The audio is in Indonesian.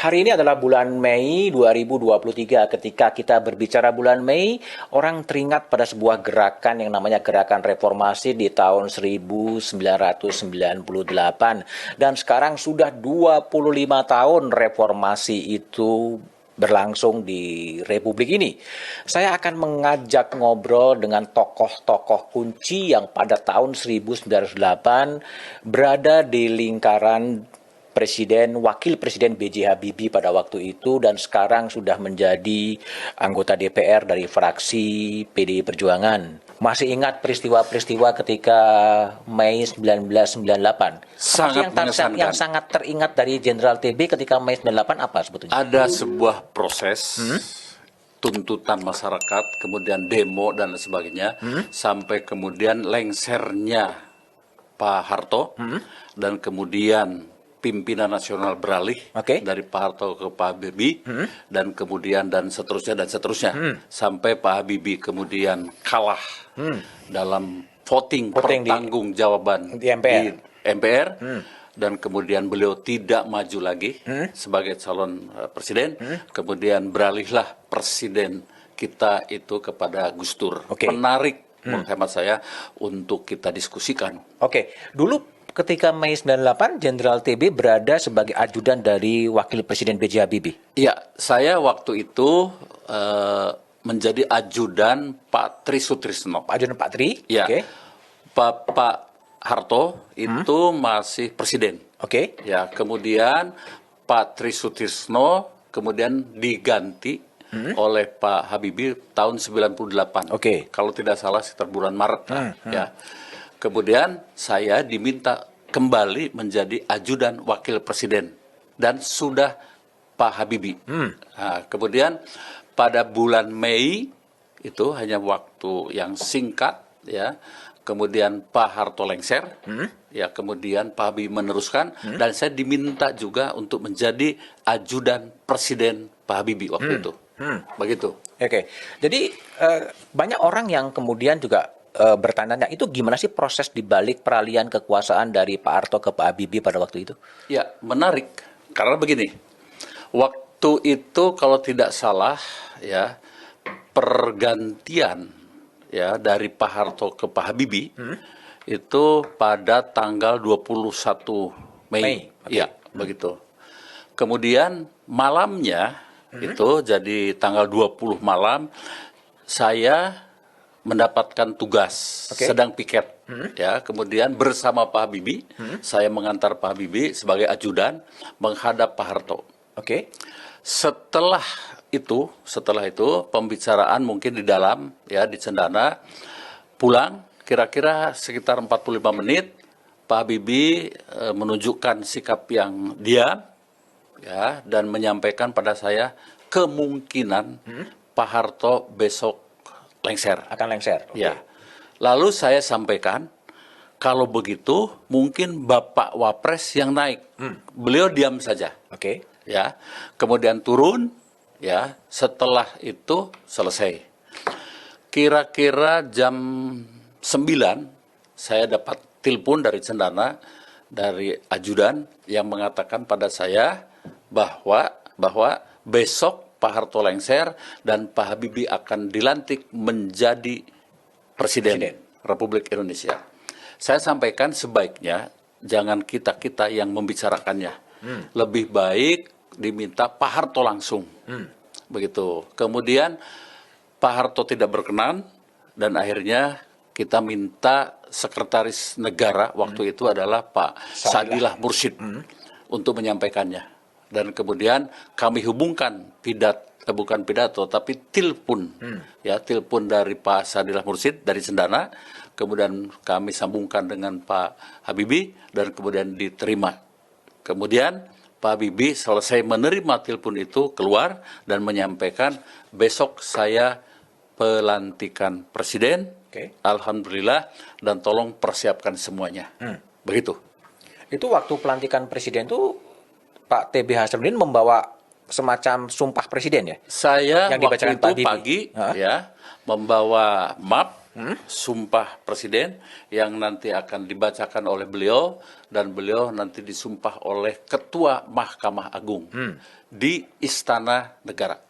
Hari ini adalah bulan Mei 2023. Ketika kita berbicara bulan Mei, orang teringat pada sebuah gerakan yang namanya Gerakan Reformasi di tahun 1998. Dan sekarang sudah 25 tahun reformasi itu berlangsung di Republik ini. Saya akan mengajak ngobrol dengan tokoh-tokoh kunci yang pada tahun 1908 berada di lingkaran Wakil Presiden B.J. Habibie pada waktu itu dan sekarang sudah menjadi anggota DPR dari fraksi PDI Perjuangan. Masih ingat peristiwa-peristiwa ketika Mei 1998? Yang sangat teringat dari Jenderal TB ketika Mei 98 apa sebetulnya? Ada sebuah proses tuntutan masyarakat, kemudian demo dan sebagainya, sampai kemudian lengsernya Pak Harto, dan kemudian pimpinan nasional beralih dari Pak Harto ke Pak Habibie, dan kemudian dan seterusnya, sampai Pak Habibie kemudian kalah dalam voting pertanggungjawaban di MPR, dan kemudian beliau tidak maju lagi sebagai calon presiden, kemudian beralihlah presiden kita itu kepada Gus Dur. Menarik menurut hemat saya untuk kita diskusikan. Dulu ketika Mei 98, Jenderal TB berada sebagai ajudan dari Wakil Presiden B.J. Habibie. Iya, saya waktu itu menjadi ajudan Pak Tri Sutrisno. Ajudan Pak Tri? Ya. Pak Harto itu masih presiden. Ya, kemudian Pak Tri Sutrisno kemudian diganti oleh Pak Habibie tahun 98. Kalau tidak salah sekitar bulan Maret. Ya. Kemudian saya diminta kembali menjadi ajudan wakil presiden dan sudah Pak Habibie. Nah, kemudian pada bulan Mei itu hanya waktu yang singkat, ya. Kemudian Pak Harto lengser, ya. Kemudian Pak Habibie meneruskan dan saya diminta juga untuk menjadi ajudan presiden Pak Habibie waktu itu. Begitu. Jadi banyak orang yang kemudian juga bertanya, itu gimana sih proses dibalik peralihan kekuasaan dari Pak Harto ke Pak Habibie pada waktu itu? Ya, menarik. Karena begini, waktu itu kalau tidak salah, ya, pergantian ya dari Pak Harto ke Pak Habibie itu pada tanggal 21 Mei. Ya, begitu. Kemudian malamnya itu jadi tanggal 20 malam saya mendapatkan tugas sedang piket, ya. Kemudian bersama Pak Habibie, saya mengantar Pak Habibie sebagai ajudan menghadap Pak Harto. Setelah itu pembicaraan mungkin di dalam, ya, di Cendana. Pulang kira-kira sekitar 45 menit, Pak Habibie menunjukkan sikap yang diam, ya, dan menyampaikan pada saya kemungkinan Pak Harto besok akan lengser. Ya. Lalu saya sampaikan, kalau begitu mungkin Bapak Wapres yang naik. Beliau diam saja. Ya. Kemudian turun, ya. Setelah itu selesai. Kira-kira jam 9 saya dapat telepon dari Cendana, dari ajudan yang mengatakan pada saya bahwa besok Pak Harto lengser dan Pak Habibie akan dilantik menjadi presiden Republik Indonesia. Saya sampaikan sebaiknya jangan kita yang membicarakannya. Lebih baik diminta Pak Harto langsung. Begitu. Kemudian Pak Harto tidak berkenan dan akhirnya kita minta Sekretaris Negara waktu itu adalah Pak Sadilah Mursyid untuk menyampaikannya. Dan kemudian kami hubungkan bukan pidato, tapi telepon, ya, telepon dari Pak Sadilah Mursyid dari Cendana, kemudian kami sambungkan dengan Pak Habibie dan kemudian diterima. Kemudian Pak Habibie selesai menerima telepon itu keluar dan menyampaikan besok saya pelantikan presiden, alhamdulillah, dan tolong persiapkan semuanya. Begitu. Itu waktu pelantikan presiden itu Pak TB Hasanuddin membawa semacam sumpah presiden, ya? Saya yang waktu itu pagi, ya, membawa map sumpah presiden yang nanti akan dibacakan oleh beliau dan beliau nanti disumpah oleh Ketua Mahkamah Agung di Istana Negara.